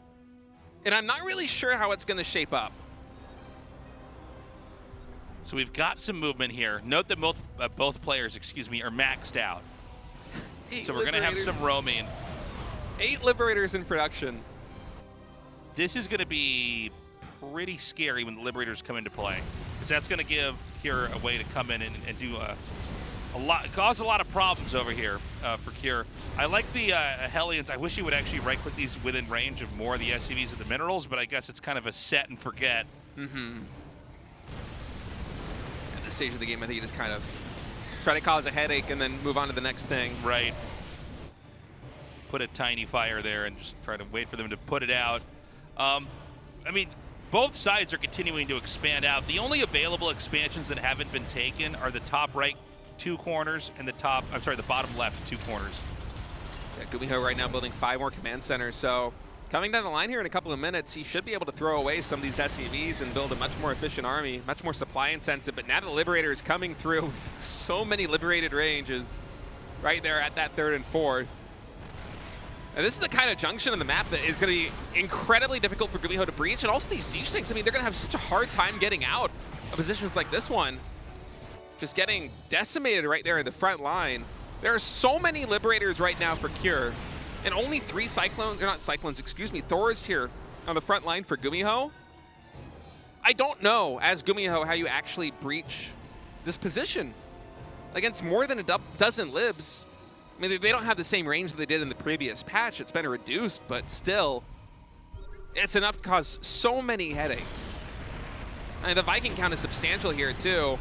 And I'm not really sure how it's going to shape up. So we've got some movement here. Note that both players, excuse me, are maxed out. So we're going to have some roaming. 8 Liberators in production. This is going to be pretty scary when the Liberators come into play, because that's going to give Cure a way to come in and do cause a lot of problems over here for Cure. I like the Hellions. I wish you would actually right-click these within range of more of the SCVs of the minerals, but I guess it's kind of a set and forget. Mm-hmm. At this stage of the game, I think you just kind of try to cause a headache and then move on to the next thing. Right. Put a tiny fire there and just try to wait for them to put it out. I mean, both sides are continuing to expand out. The only available expansions that haven't been taken are the top right 2 corners and the bottom left 2 corners. Yeah, Gumiho right now building 5 more command centers, so coming down the line here in a couple of minutes, he should be able to throw away some of these SCVs and build a much more efficient army, much more supply intensive. But now the Liberator is coming through. So many liberated ranges right there at that 3rd and 4th. And this is the kind of junction in the map that is going to be incredibly difficult for Gumiho to breach. And also these siege tanks, I mean, they're going to have such a hard time getting out of positions like this one. Just getting decimated right there in the front line. There are so many Liberators right now for Cure. And only 3 Cyclones, or not Cyclones, excuse me, Thors here on the front line for Gumiho. I don't know, as Gumiho, how you actually breach this position against more than a dozen Libs. I mean, they don't have the same range that they did in the previous patch. It's been reduced, but still, it's enough to cause so many headaches. And the Viking count is substantial here, too.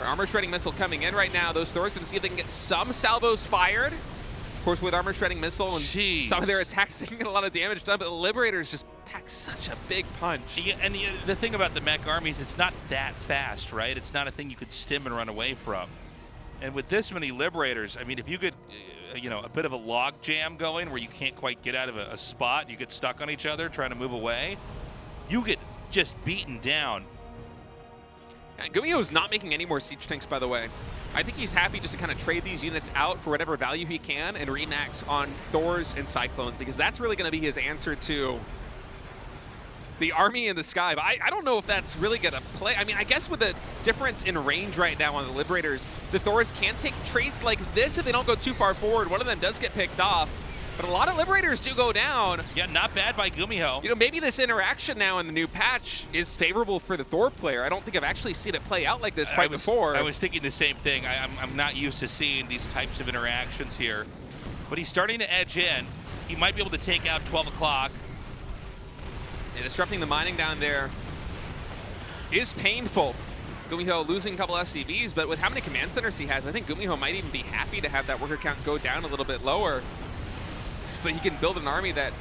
Our armor shredding missile coming in right now. Those Thors going to see if they can get some salvos fired. Of course, with armor shredding missile and some of their attacks, they can get a lot of damage done, but the Liberators just pack such a big punch. Yeah, and the thing about the mech armies, it's not that fast, right? It's not a thing you could stim and run away from. And with this many Liberators, I mean, if you get, a bit of a log jam going where you can't quite get out of a spot, you get stuck on each other trying to move away, you get just beaten down. Yeah, Gumiho's not making any more siege tanks, by the way. I think he's happy just to kind of trade these units out for whatever value he can and remax on Thors and Cyclones, because that's really going to be his answer to the army in the sky. But I don't know if that's really going to play. I mean, I guess with the difference in range right now on the Liberators, the Thors can take trades like this if they don't go too far forward. One of them does get picked off, but a lot of Liberators do go down. Yeah, not bad by Gumiho. Maybe this interaction now in the new patch is favorable for the Thor player. I don't think I've actually seen it play out like this quite before. I was thinking the same thing. I'm not used to seeing these types of interactions here. But he's starting to edge in. He might be able to take out 12 o'clock. Yeah, disrupting the mining down there is painful. Gumiho losing a couple SCVs, but with how many command centers he has, I think Gumiho might even be happy to have that worker count go down a little bit lower, so that he can build an army that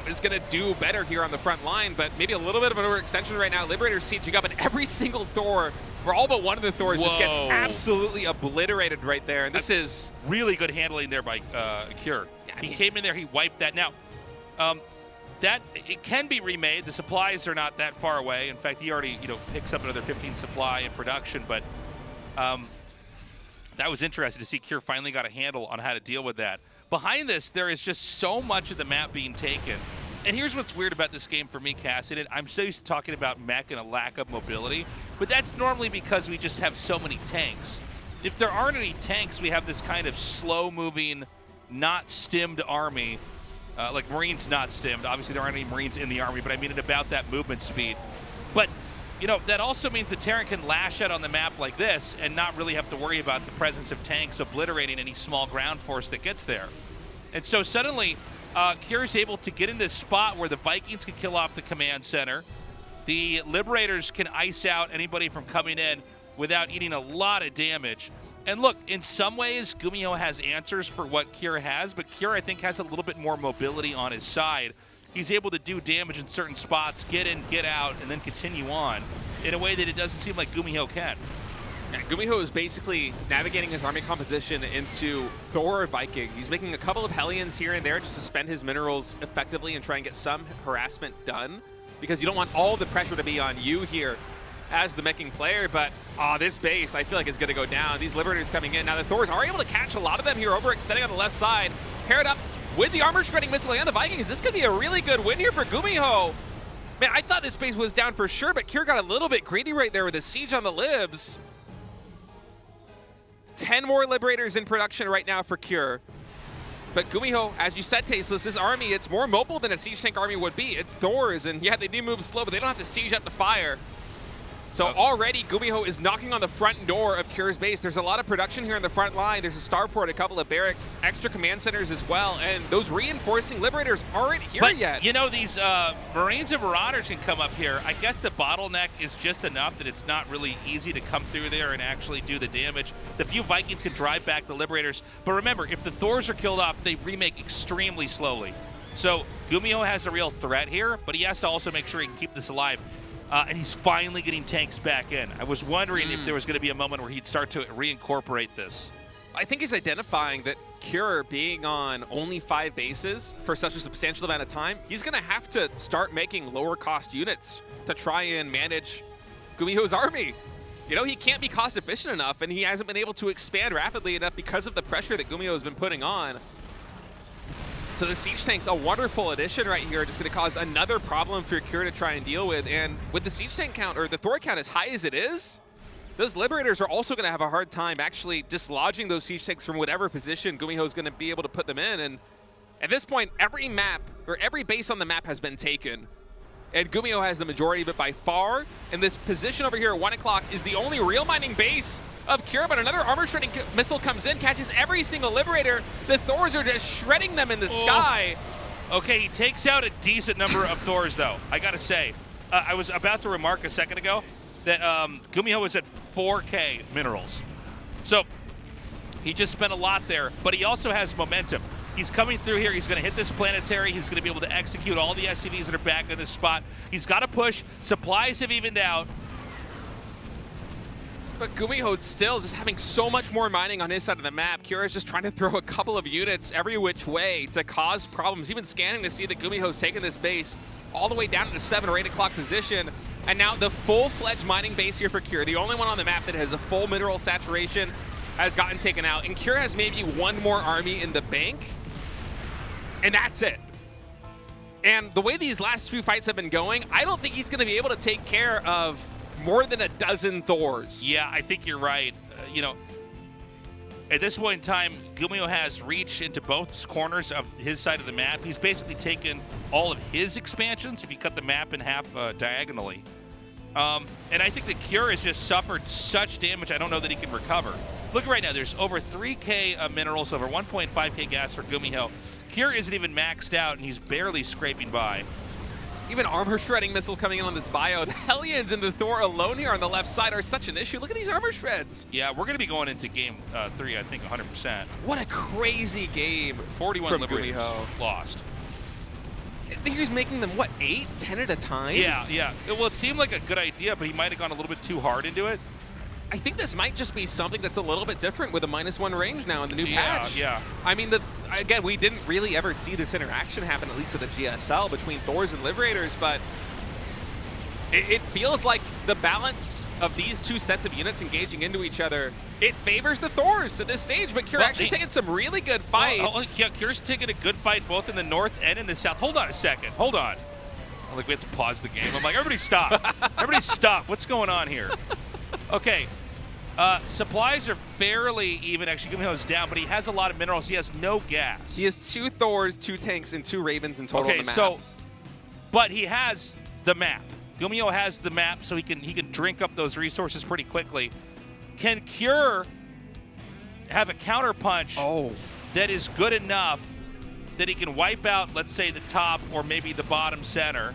is going to do better here on the front line. But maybe a little bit of an overextension right now. Liberator sieging up, and every single Thor, or all but one of the Thors, just gets absolutely obliterated right there. And this is really good handling there by Cure. Yeah, he came in there, he wiped that. Now, that it can be remade. The supplies are not that far away. In fact, he already picks up another 15 supply in production. But that was interesting to see. Cure finally got a handle on how to deal with that. Behind this, there is just so much of the map being taken. And here's what's weird about this game for me, Cassidy. I'm so used to talking about mech and a lack of mobility, but that's normally because we just have so many tanks. If there aren't any tanks, we have this kind of slow-moving, not stimmed army. Like Marines not stimmed. Obviously, there aren't any Marines in the army, but I mean it about that movement speed. But, that also means that Terran can lash out on the map like this and not really have to worry about the presence of tanks obliterating any small ground force that gets there. And so suddenly, Cure is able to get in this spot where the Vikings can kill off the command center. The Liberators can ice out anybody from coming in without eating a lot of damage. And look, in some ways, Gumiho has answers for what Cure has, but Cure, I think, has a little bit more mobility on his side. He's able to do damage in certain spots, get in, get out, and then continue on in a way that it doesn't seem like Gumiho can. Yeah, Gumiho is basically navigating his army composition into Thor Viking. He's making a couple of Hellions here and there just to spend his minerals effectively and try and get some harassment done, because you don't want all the pressure to be on you here as the meching player. But this base, I feel like, is going to go down. These Liberators coming in. Now the Thors are able to catch a lot of them here, overextending on the left side. Paired up with the armor shredding missile and the Vikings. This could be a really good win here for Gumiho. Man, I thought this base was down for sure, but Cure got a little bit greedy right there with the siege on the libs. 10 more Liberators in production right now for Cure. But Gumiho, as you said, Tasteless, this army, it's more mobile than a siege tank army would be. It's Thors, and yeah, they do move slow, but they don't have to siege up to fire. So already Gumiho is knocking on the front door of Cure's base. There's a lot of production here in the front line. There's a starport, a couple of barracks, extra command centers as well, and those reinforcing Liberators aren't here yet. You know, these Marines and Marauders can come up here. I guess the bottleneck is just enough that it's not really easy to come through there and actually do the damage. The few Vikings can drive back the Liberators, but remember, if the Thors are killed off, they remake extremely slowly. So Gumiho has a real threat here, but he has to also make sure he can keep this alive. And he's finally getting tanks back in. I was wondering if there was going to be a moment where he'd start to reincorporate this. I think he's identifying that Cure being on only 5 bases for such a substantial amount of time, he's going to have to start making lower cost units to try and manage Gumiho's army. You know, he can't be cost efficient enough, and he hasn't been able to expand rapidly enough because of the pressure that Gumiho has been putting on. So the siege tank's a wonderful addition right here. Just going to cause another problem for Cure to try and deal with. And with the siege tank count, or the Thor count as high as it is, those Liberators are also going to have a hard time actually dislodging those siege tanks from whatever position Gumiho is going to be able to put them in. And at this point, every map, or every base on the map has been taken. And Gumiho has the majority of it by far. And this position over here at 1 o'clock is the only real mining base of Cure, but another armor shredding missile comes in, catches every single Liberator. The Thors are just shredding them in the sky. Okay, he takes out a decent number of Thors, though. I gotta say, I was about to remark a second ago that Gumiho was at 4K minerals. So he just spent a lot there, but he also has momentum. He's coming through here. He's going to hit this planetary. He's going to be able to execute all the SCVs that are back in this spot. He's got to push. Supplies have evened out. But Gumiho still just having so much more mining on his side of the map. Kira's just trying to throw a couple of units every which way to cause problems. Even scanning to see that Gumiho's taken this base all the way down to the 7 or 8 o'clock position. And now the full-fledged mining base here for Cure, the only one on the map that has a full mineral saturation, has gotten taken out. And Cure has maybe one more army in the bank, and that's it. And the way these last few fights have been going, I don't think he's going to be able to take care of more than a dozen Thors. Yeah, I think you're right. You know, at this point in time, Gumiho has reach into both corners of his side of the map. He's basically taken all of his expansions, if you cut the map in half diagonally. And I think that Cure has just suffered such damage, I don't know that he can recover. Look right now, there's over 3K minerals, over 1.5K gas for Gumiho. Cure isn't even maxed out, and he's barely scraping by. Even armor shredding missile coming in on this bio. The Hellions and the Thor alone here on the left side are such an issue. Look at these armor shreds. Yeah, we're going to be going into game 3, I think, 100%. What a crazy game 41 from Liberators Gumiho. Lost. He's making them, what, 8, 10 at a time? Yeah. Well, it seemed like a good idea, but he might have gone a little bit too hard into it. I think this might just be something that's a little bit different with a -1 range now in the new patch. Yeah. I mean, again, we didn't really ever see this interaction happen, at least at the GSL, between Thors and Liberators, but it feels like the balance of these two sets of units engaging into each other, it favors the Thors at this stage, but Cure actually taking some really good fights. Yeah, Cure's taking a good fight both in the north and in the south. Hold on a second. Hold on. Like, we have to pause the game. I'm like, everybody stop. Everybody stop. What's going on here? Okay. Supplies are fairly even. Actually, Gumiho's down, but he has a lot of minerals. He has no gas. He has 2 Thors, 2 tanks, and 2 Ravens in total on the map. So, but he has the map. Gumiho has the map, so he can drink up those resources pretty quickly. Can Cure have a counterpunch that is good enough that he can wipe out, let's say, the top or maybe the bottom center?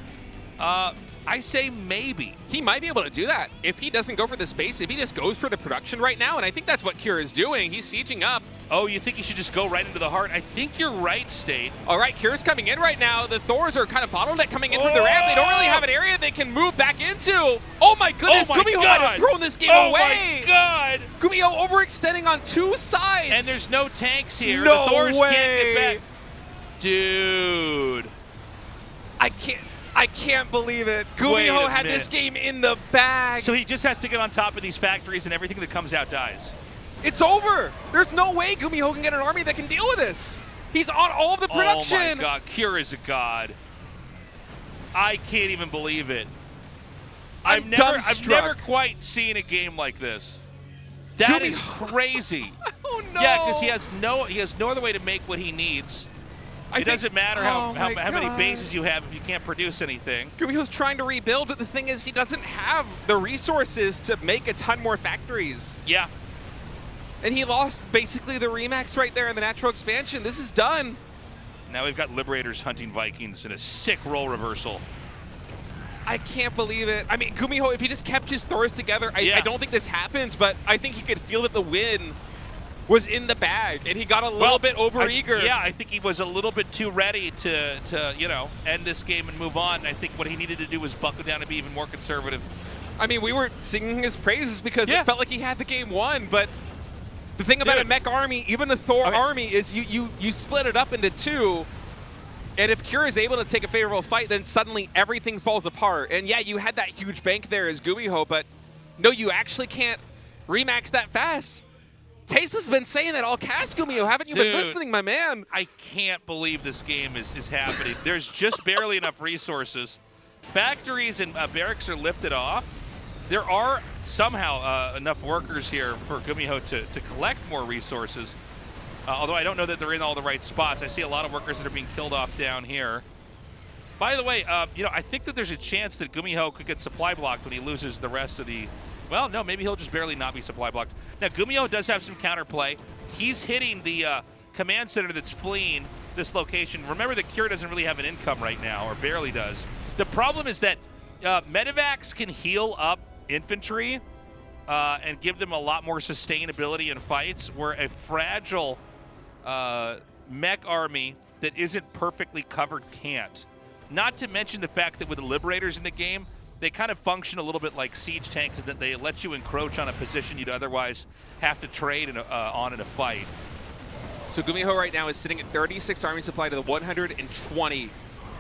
I say maybe. He might be able to do that if he doesn't go for the space, if he just goes for the production right now, and I think that's what Cure is doing. He's sieging up. Oh, you think he should just go right into the heart? I think you're right, State. All right, Cure's coming in right now. The Thors are kind of bottleneck coming in from the ramp. They don't really have an area they can move back into. Oh my goodness, Gumiho might have thrown this game away. Oh my God. Gumiho overextending on 2 sides. And there's no tanks here. No the Thors way. can't get back. Dude. I can't believe it. Gumiho had this game in the bag. So he just has to get on top of these factories and everything that comes out dies. It's over. There's no way Gumiho can get an army that can deal with this. He's on all of the production. Oh my God, Cure is a god. I can't even believe it. I'm I've never quite seen a game like this. That is crazy. Oh no! Yeah, because he has no other way to make what he needs. It doesn't matter how many bases you have if you can't produce anything. Gumiho's trying to rebuild, but the thing is he doesn't have the resources to make a ton more factories. Yeah. And he lost basically the Remax right there in the natural expansion. This is done. Now we've got Liberators hunting Vikings in a sick role reversal. I can't believe it. I mean, Gumiho, if he just kept his Thors together, I don't think this happens, but I think he could feel that the win was in the bag, and he got a little bit overeager. Yeah, I think he was a little bit too ready to end this game and move on. I think what he needed to do was buckle down and be even more conservative. I mean, we were singing his praises because it felt like he had the game won, but the thing about a mech army, even a Thor army, is you split it up into two, and if Cure is able to take a favorable fight, then suddenly everything falls apart. And yeah, you had that huge bank there as Gumiho, but no, you actually can't remax that fast. Tasta's been saying that all cast, Gumiho. Haven't you been listening, my man? I can't believe this game is happening. There's just barely enough resources. Factories and barracks are lifted off. There are somehow enough workers here for Gumiho to collect more resources. Although I don't know that they're in all the right spots. I see a lot of workers that are being killed off down here. By the way, I think that there's a chance that Gumiho could get supply blocked when he loses the rest of the... Well, no, maybe he'll just barely not be supply blocked. Now, Gumiho does have some counterplay. He's hitting the command center that's fleeing this location. Remember that Cure doesn't really have an income right now, or barely does. The problem is that medevacs can heal up infantry and give them a lot more sustainability in fights, where a fragile mech army that isn't perfectly covered can't. Not to mention the fact that with the Liberators in the game, they kind of function a little bit like siege tanks, that they let you encroach on a position you'd otherwise have to trade on in a fight. So Gumiho right now is sitting at 36 army supply to the 120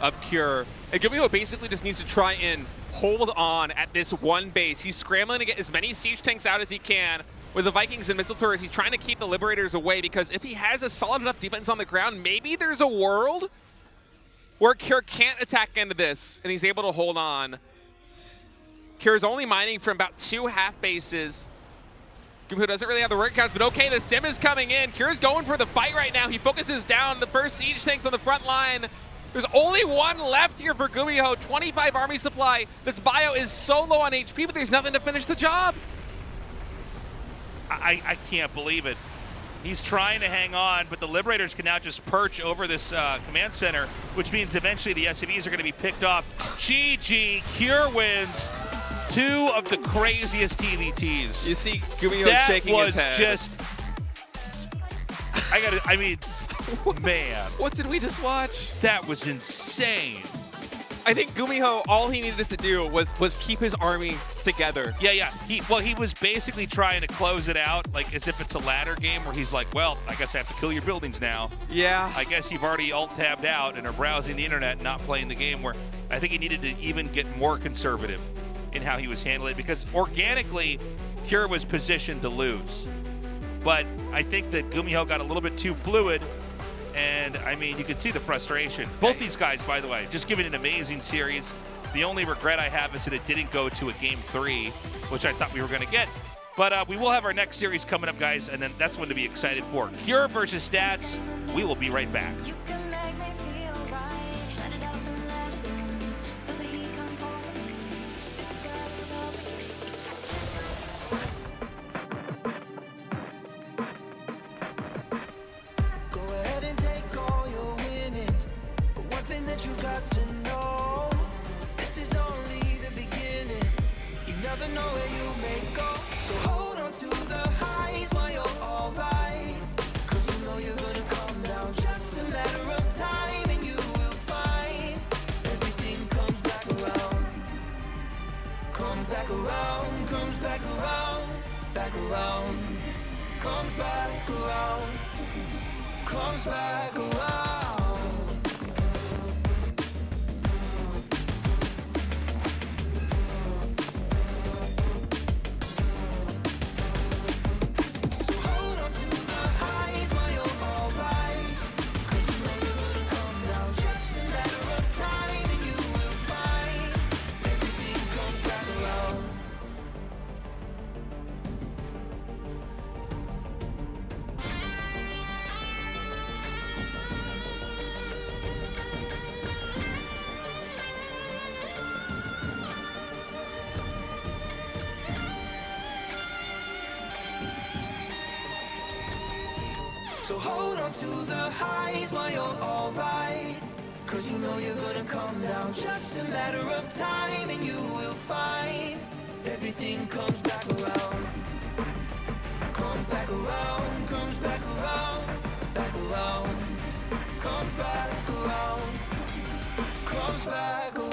of Cure. And Gumiho basically just needs to try and hold on at this one base. He's scrambling to get as many siege tanks out as he can. With the Vikings and missile turrets, he's trying to keep the Liberators away, because if he has a solid enough defense on the ground, maybe there's a world where Cure can't attack into this, and he's able to hold on. Cure's only mining from about 2 half bases. Gumiho doesn't really have the work counts, but okay, the stim is coming in. Cure's going for the fight right now. He focuses down the first siege tanks on the front line. There's only one left here for Gumiho. 25 army supply. This bio is so low on HP, but there's nothing to finish the job. I can't believe it. He's trying to hang on, but the Liberators can now just perch over this command center, which means eventually the SCVs are going to be picked off. GG, Cure wins 2 of the craziest TVTs. You see Gumiho shaking his head. That was just... I mean, man. What did we just watch? That was insane. I think Gumiho, all he needed to do was keep his army together. Yeah. He was basically trying to close it out, like as if it's a ladder game where he's like, well, I guess I have to kill your buildings now. Yeah. I guess you've already alt-tabbed out and are browsing the internet, not playing the game, where I think he needed to even get more conservative in how he was handling it, because organically, Cure was positioned to lose. But I think that Gumiho got a little bit too fluid. And, I mean, you can see the frustration. Both these guys, by the way, just giving an amazing series. The only regret I have is that it didn't go to a Game 3, which I thought we were going to get. But we will have our next series coming up, guys, and then that's one to be excited for. Cure versus Stats. We will be right back. Comes back around. So hold on to the highs while you're alright, 'cause you know you're gonna come down. Just a matter of time and you will find everything comes back around. Comes back around, comes back around, back around. Comes back around, comes back around.